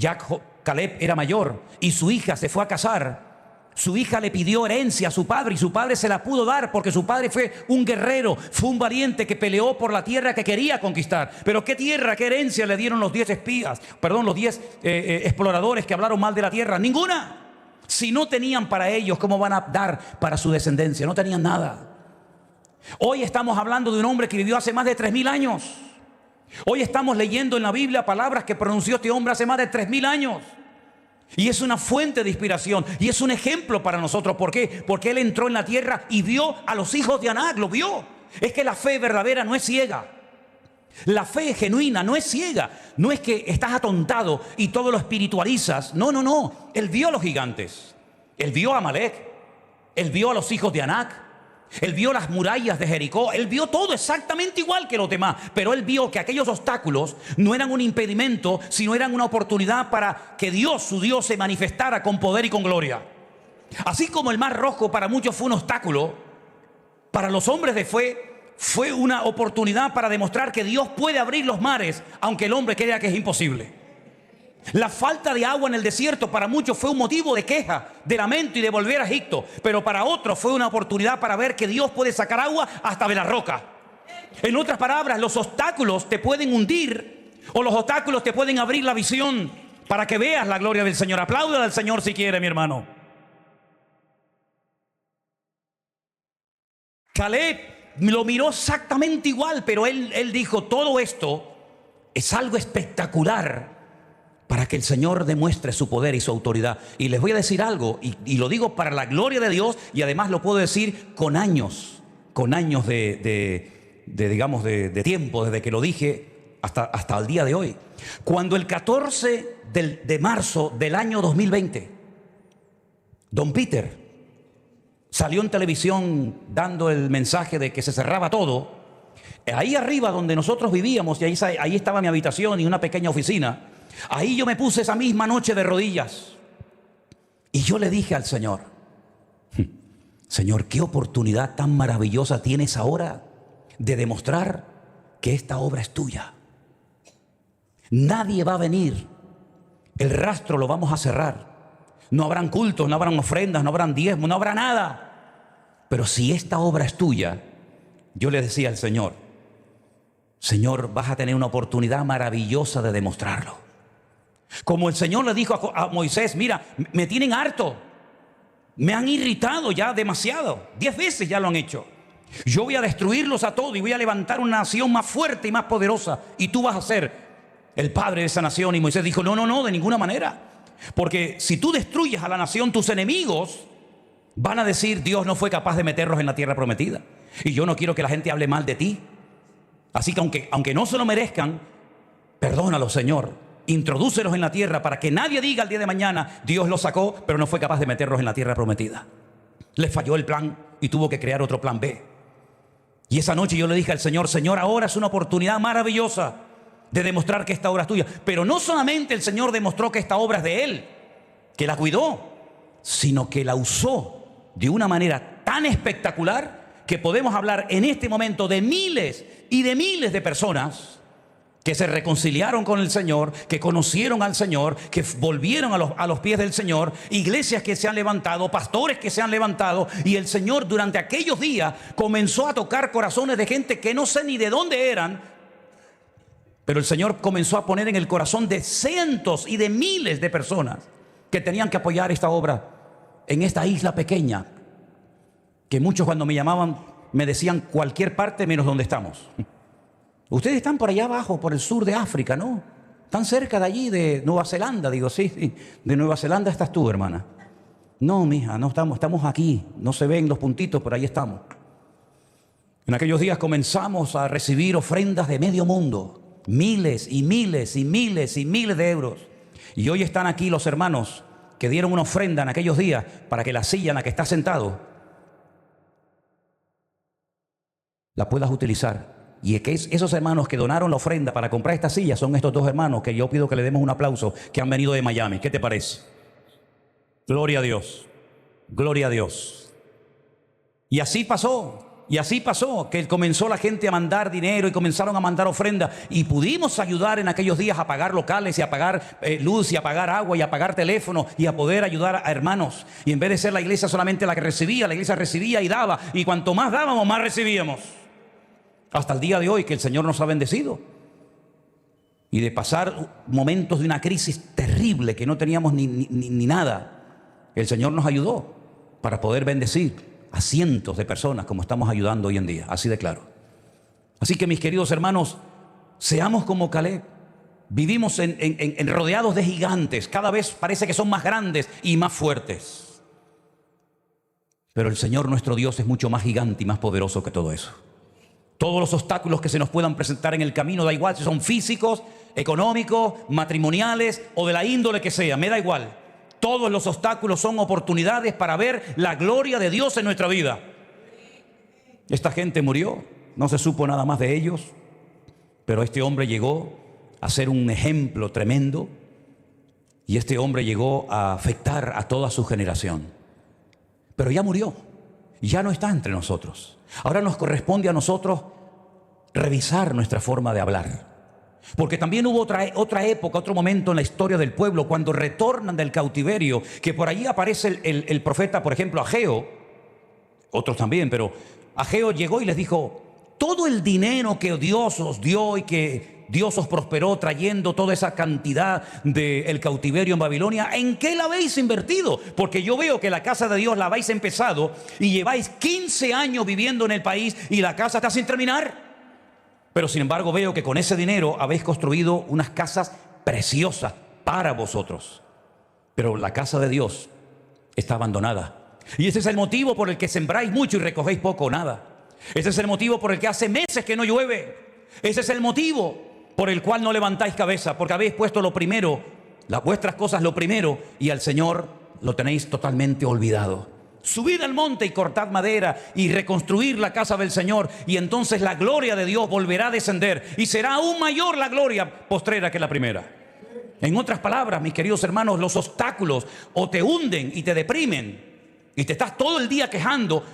Caleb era mayor y su hija se fue a casar, su hija le pidió herencia a su padre y su padre se la pudo dar porque su padre fue un guerrero, fue un valiente que peleó por la tierra que quería conquistar. Pero ¿qué tierra, qué herencia le dieron los 10 exploradores que hablaron mal de la tierra? Ninguna. Si no tenían para ellos, ¿cómo van a dar para su descendencia? No tenían nada. Hoy estamos hablando de un hombre que vivió hace más de 3.000 años. Hoy estamos leyendo en la Biblia palabras que pronunció este hombre hace más de 3.000 años. Y es una fuente de inspiración y es un ejemplo para nosotros. ¿Por qué? Porque él entró en la tierra y vio a los hijos de Anac, lo vio. Es que la fe verdadera no es ciega. La fe genuina no es ciega. No es que estás atontado y todo lo espiritualizas. No. Él vio a los gigantes. Él vio a Amalek. Él vio a los hijos de Anac. Él vio las murallas de Jericó. Él vio todo exactamente igual que los demás. Pero él vio que aquellos obstáculos no eran un impedimento, sino eran una oportunidad para que Dios, su Dios, se manifestara con poder y con gloria. Así como el Mar Rojo para muchos fue un obstáculo, para los hombres de fe fue una oportunidad para demostrar que Dios puede abrir los mares, aunque el hombre crea que es imposible. La falta de agua en el desierto para muchos fue un motivo de queja, de lamento y de volver a Egipto, pero para otros fue una oportunidad para ver que Dios puede sacar agua hasta de la roca. En otras palabras, los obstáculos te pueden hundir o los obstáculos te pueden abrir la visión para que veas la gloria del Señor. Aplauda al Señor si quiere, mi hermano. Caleb lo miró exactamente igual, pero él dijo, todo esto es algo espectacular para que el Señor demuestre su poder y su autoridad. Y les voy a decir algo, y lo digo para la gloria de Dios, y además lo puedo decir con años de tiempo, desde que lo dije hasta el día de hoy. Cuando el 14 de marzo del año 2020, Don Peter salió en televisión dando el mensaje de que se cerraba todo, ahí arriba donde nosotros vivíamos, y ahí estaba mi habitación y una pequeña oficina, ahí yo me puse esa misma noche de rodillas y yo le dije al Señor, Señor, qué oportunidad tan maravillosa tienes ahora de demostrar que esta obra es tuya. Nadie va a venir, el rastro lo vamos a cerrar. No habrán cultos, no habrán ofrendas, no habrán diezmos, no habrá nada. Pero si esta obra es tuya, yo le decía al Señor, Señor, vas a tener una oportunidad maravillosa de demostrarlo. Como el Señor le dijo a Moisés, mira, me tienen harto, me han irritado ya demasiado, 10 veces ya lo han hecho. Yo voy a destruirlos a todos y voy a levantar una nación más fuerte y más poderosa, y tú vas a ser el padre de esa nación. Y Moisés dijo, no, de ninguna manera. Porque si tú destruyes a la nación, tus enemigos van a decir, Dios no fue capaz de meterlos en la tierra prometida. Y yo no quiero que la gente hable mal de ti. Así que aunque no se lo merezcan, perdónalos, Señor. Introdúcelos en la tierra para que nadie diga el día de mañana, Dios los sacó, pero no fue capaz de meterlos en la tierra prometida. Le falló el plan y tuvo que crear otro plan B. Y esa noche yo le dije al Señor, Señor, ahora es una oportunidad maravillosa de demostrar que esta obra es tuya. Pero no solamente el Señor demostró que esta obra es de Él, que la cuidó, sino que la usó de una manera tan espectacular que podemos hablar en este momento de miles y de miles de personas que se reconciliaron con el Señor, que conocieron al Señor, que volvieron a los pies del Señor, iglesias que se han levantado, pastores que se han levantado, y el Señor durante aquellos días comenzó a tocar corazones de gente que no sé ni de dónde eran, pero el Señor comenzó a poner en el corazón de cientos y de miles de personas que tenían que apoyar esta obra en esta isla pequeña, que muchos cuando me llamaban me decían cualquier parte menos donde estamos. Ustedes están por allá abajo, por el sur de África, ¿no? Están cerca de allí, de Nueva Zelanda. Digo, sí, de Nueva Zelanda estás tú, hermana. No, mija, no estamos aquí. No se ven los puntitos, pero ahí estamos. En aquellos días comenzamos a recibir ofrendas de medio mundo. Miles y miles y miles y miles de euros. Y hoy están aquí los hermanos que dieron una ofrenda en aquellos días para que la silla en la que estás sentado la puedas utilizar. Y es que esos hermanos que donaron la ofrenda para comprar esta silla son estos dos hermanos que yo pido que le demos un aplauso, que han venido de Miami. ¿Qué te parece? Gloria a Dios. Gloria a Dios. Y así pasó, que comenzó la gente a mandar dinero y comenzaron a mandar ofrendas, y pudimos ayudar en aquellos días a pagar locales y a pagar luz y a pagar agua y a pagar teléfono y a poder ayudar a hermanos. Y en vez de ser la iglesia solamente la que recibía, la iglesia recibía y daba, y cuanto más dábamos, más recibíamos. Hasta el día de hoy que el Señor nos ha bendecido. Y de pasar momentos de una crisis terrible que no teníamos ni nada, el Señor nos ayudó para poder bendecir a cientos de personas como estamos ayudando hoy en día. Así de claro. Así que mis queridos hermanos, seamos como Caleb. Vivimos en rodeados de gigantes. Cada vez parece que son más grandes y más fuertes. Pero el Señor nuestro Dios es mucho más gigante y más poderoso que todo eso. Todos los obstáculos que se nos puedan presentar en el camino, da igual si son físicos, económicos, matrimoniales o de la índole que sea, me da igual. Todos los obstáculos son oportunidades para ver la gloria de Dios en nuestra vida. Esta gente murió, no se supo nada más de ellos, pero este hombre llegó a ser un ejemplo tremendo, y este hombre llegó a afectar a toda su generación. Pero ya murió. ya no está entre nosotros. Ahora nos corresponde a nosotros revisar nuestra forma de hablar. Porque también hubo otra época, otro momento en la historia del pueblo, cuando retornan del cautiverio, que por allí aparece el profeta, por ejemplo, Ageo, otros también, pero Ageo llegó y les dijo: todo el dinero que Dios os dio y que Dios os prosperó trayendo toda esa cantidad del cautiverio en Babilonia, ¿en qué la habéis invertido? Porque yo veo que la casa de Dios la habéis empezado y lleváis 15 años viviendo en el país y la casa está sin terminar. Pero sin embargo veo que con ese dinero habéis construido unas casas preciosas para vosotros. Pero la casa de Dios está abandonada. Y ese es el motivo por el que sembráis mucho y recogéis poco o nada. Ese es el motivo por el que hace meses que no llueve. Ese es el motivo por el cual no levantáis cabeza, porque habéis puesto lo primero, vuestras cosas lo primero, y al Señor lo tenéis totalmente olvidado. Subid al monte y cortad madera y reconstruir la casa del Señor, y entonces la gloria de Dios volverá a descender y será aún mayor la gloria postrera que la primera. En otras palabras, mis queridos hermanos, los obstáculos o te hunden y te deprimen y te estás todo el día quejando,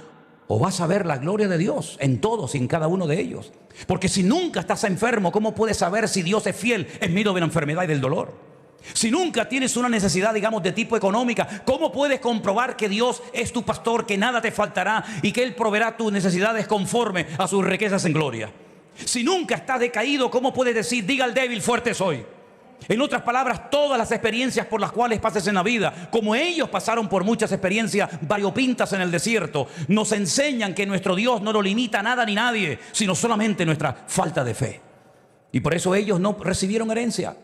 o vas a ver la gloria de Dios en todos y en cada uno de ellos. Porque si nunca estás enfermo, ¿cómo puedes saber si Dios es fiel en medio de la enfermedad y del dolor? Si nunca tienes una necesidad, digamos, de tipo económica, ¿cómo puedes comprobar que Dios es tu pastor, que nada te faltará y que Él proveerá tus necesidades conforme a sus riquezas en gloria? Si nunca estás decaído, ¿cómo puedes decir: diga al débil, fuerte soy? En otras palabras, todas las experiencias por las cuales pases en la vida, como ellos pasaron por muchas experiencias variopintas en el desierto, nos enseñan que nuestro Dios no lo limita a nada ni nadie, sino solamente nuestra falta de fe. Y por eso ellos no recibieron herencia,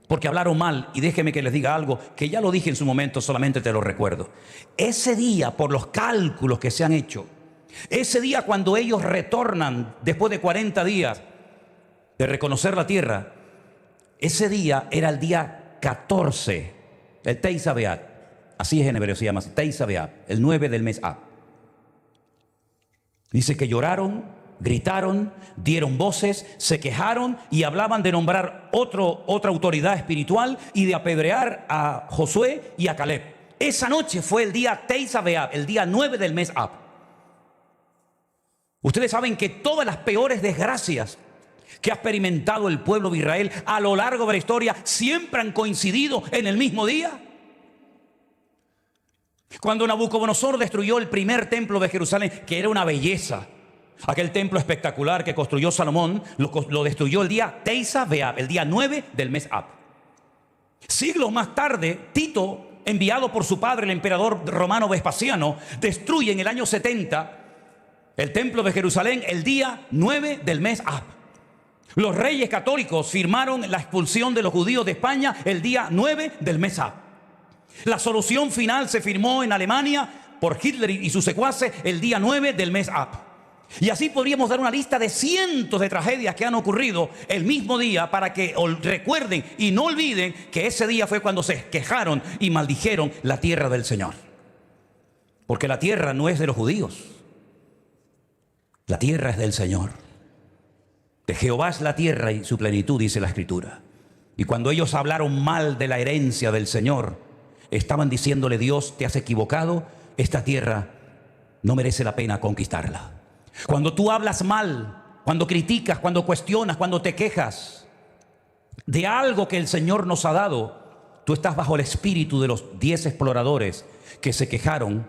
porque hablaron mal. Y déjeme que les diga algo que ya lo dije en su momento, solamente te lo recuerdo. Ese día, por los cálculos que se han hecho, ese día cuando ellos retornan después de 40 días de reconocer la tierra, ese día era el día 14, el Teisha B'Av. Así es en hebreo, se llama Teisha B'Av, el 9 del mes Ab. Dice que lloraron, gritaron, dieron voces, se quejaron y hablaban de nombrar otra autoridad espiritual y de apedrear a Josué y a Caleb. Esa noche fue el día Teisha B'Av, el día 9 del mes Ab. Ustedes saben que todas las peores desgracias que ha experimentado el pueblo de Israel a lo largo de la historia siempre han coincidido en el mismo día. Cuando Nabucodonosor destruyó el primer templo de Jerusalén, que era una belleza, aquel templo espectacular que construyó Salomón, lo destruyó el día Teisha B'Av, el día 9 del mes Ab. Siglos más tarde, Tito, enviado por su padre, el emperador romano Vespasiano, destruye en el año 70 el templo de Jerusalén el día 9 del mes Ab. Los reyes católicos firmaron la expulsión de los judíos de España el día 9 del mes Ab. La solución final se firmó en Alemania por Hitler y sus secuaces el día 9 del mes Ab. Y así podríamos dar una lista de cientos de tragedias que han ocurrido el mismo día, para que recuerden y no olviden que ese día fue cuando se quejaron y maldijeron la tierra del Señor. Porque la tierra no es de los judíos, la tierra es del Señor. De Jehová es la tierra y su plenitud, dice la Escritura. Y cuando ellos hablaron mal de la herencia del Señor, estaban diciéndole: Dios, te has equivocado, esta tierra no merece la pena conquistarla. Cuando tú hablas mal, cuando criticas, cuando cuestionas, cuando te quejas de algo que el Señor nos ha dado, tú estás bajo el espíritu de los 10 exploradores que se quejaron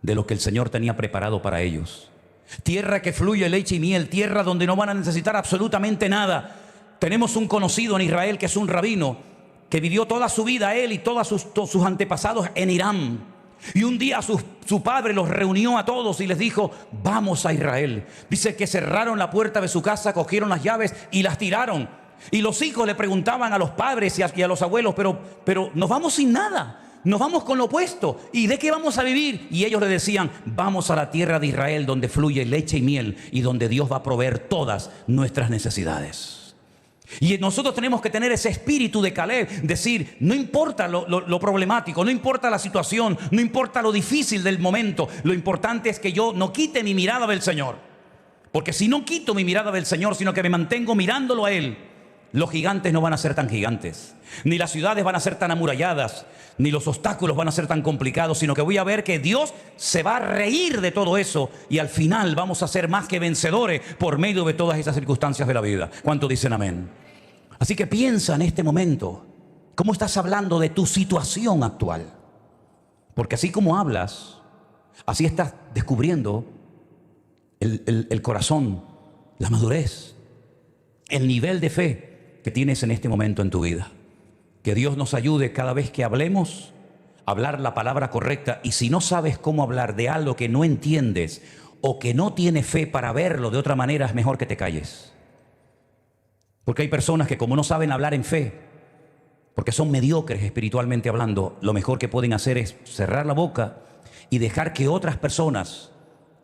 de lo que el Señor tenía preparado para ellos. Tierra que fluye leche y miel, tierra donde no van a necesitar absolutamente nada. Tenemos un conocido en Israel que es un rabino, que vivió toda su vida, él y todos sus antepasados, en Irán. Y un día su padre los reunió a todos y les dijo: vamos a Israel. Dice que cerraron la puerta de su casa, cogieron las llaves y las tiraron. Y los hijos le preguntaban a los padres y a los abuelos: pero nos vamos sin nada, nos vamos con lo opuesto, ¿y de qué vamos a vivir? Y ellos le decían: vamos a la tierra de Israel, donde fluye leche y miel y donde Dios va a proveer todas nuestras necesidades. Y nosotros tenemos que tener ese espíritu de Caleb, decir: no importa lo problemático, no importa la situación, no importa lo difícil del momento, lo importante es que yo no quite mi mirada del Señor. Porque si no quito mi mirada del Señor, sino que me mantengo mirándolo a Él, los gigantes no van a ser tan gigantes, ni las ciudades van a ser tan amuralladas, ni los obstáculos van a ser tan complicados, sino que voy a ver que Dios se va a reír de todo eso y al final vamos a ser más que vencedores por medio de todas esas circunstancias de la vida. ¿Cuántos dicen amén? Así que piensa en este momento, ¿cómo estás hablando de tu situación actual? Porque así como hablas, así estás descubriendo el corazón, la madurez, el nivel de fe que tienes en este momento en tu vida. Que Dios nos ayude cada vez que hablemos a hablar la palabra correcta. Y si no sabes cómo hablar de algo que no entiendes o que no tienes fe para verlo de otra manera, es mejor que te calles. Porque hay personas que como no saben hablar en fe, porque son mediocres espiritualmente hablando, lo mejor que pueden hacer es cerrar la boca y dejar que otras personas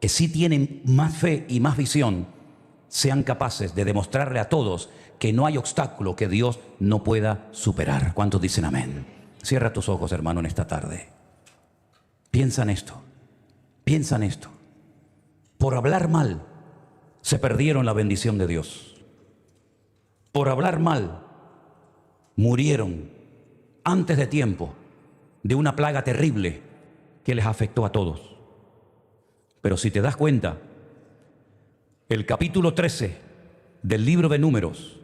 que sí tienen más fe y más visión sean capaces de demostrarle a todos que no hay obstáculo que Dios no pueda superar. ¿Cuántos dicen amén? Cierra tus ojos, hermano, en esta tarde. Piensa en esto. Piensa en esto. Por hablar mal, se perdieron la bendición de Dios. Por hablar mal, murieron antes de tiempo de una plaga terrible que les afectó a todos. Pero si te das cuenta, el capítulo 13 del libro de Números,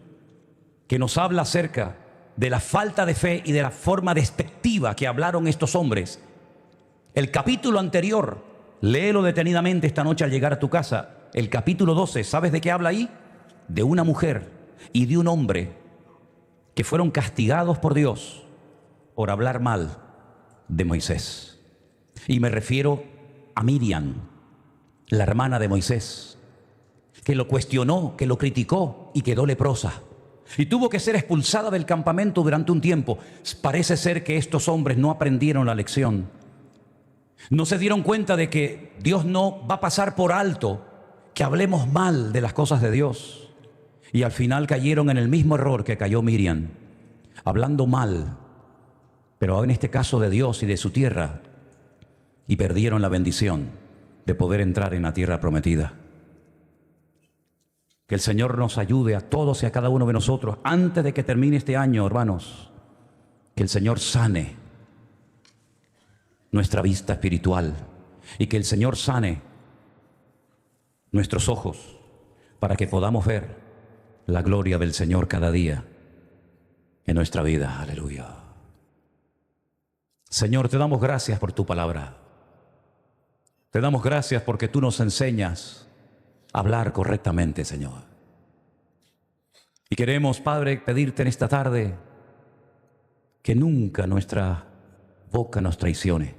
que nos habla acerca de la falta de fe y de la forma despectiva que hablaron estos hombres, el capítulo anterior, léelo detenidamente esta noche al llegar a tu casa, el capítulo 12, ¿sabes de qué habla ahí? De una mujer y de un hombre que fueron castigados por Dios por hablar mal de Moisés. Y me refiero a Miriam, la hermana de Moisés, que lo cuestionó, que lo criticó y quedó leprosa. Y tuvo que ser expulsada del campamento durante un tiempo. Parece ser que estos hombres no aprendieron la lección. No se dieron cuenta de que Dios no va a pasar por alto que hablemos mal de las cosas de Dios. Y al final cayeron en el mismo error que cayó Miriam, hablando mal, pero en este caso de Dios y de su tierra, y perdieron la bendición de poder entrar en la tierra prometida. Que el Señor nos ayude a todos y a cada uno de nosotros, antes de que termine este año, hermanos, que el Señor sane nuestra vista espiritual y que el Señor sane nuestros ojos para que podamos ver la gloria del Señor cada día en nuestra vida. Aleluya. Señor, te damos gracias por tu palabra. Te damos gracias porque tú nos enseñas a hablar correctamente, Señor. Y queremos, Padre, pedirte en esta tarde que nunca nuestra boca nos traicione,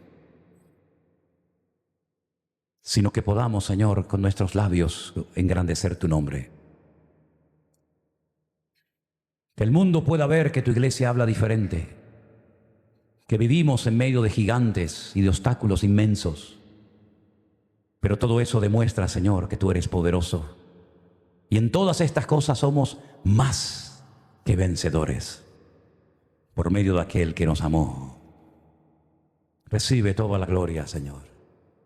sino que podamos, Señor, con nuestros labios engrandecer tu nombre. Que el mundo pueda ver que tu iglesia habla diferente, que vivimos en medio de gigantes y de obstáculos inmensos. Pero todo eso demuestra, Señor, que tú eres poderoso. Y en todas estas cosas somos más que vencedores por medio de aquel que nos amó. Recibe toda la gloria, Señor.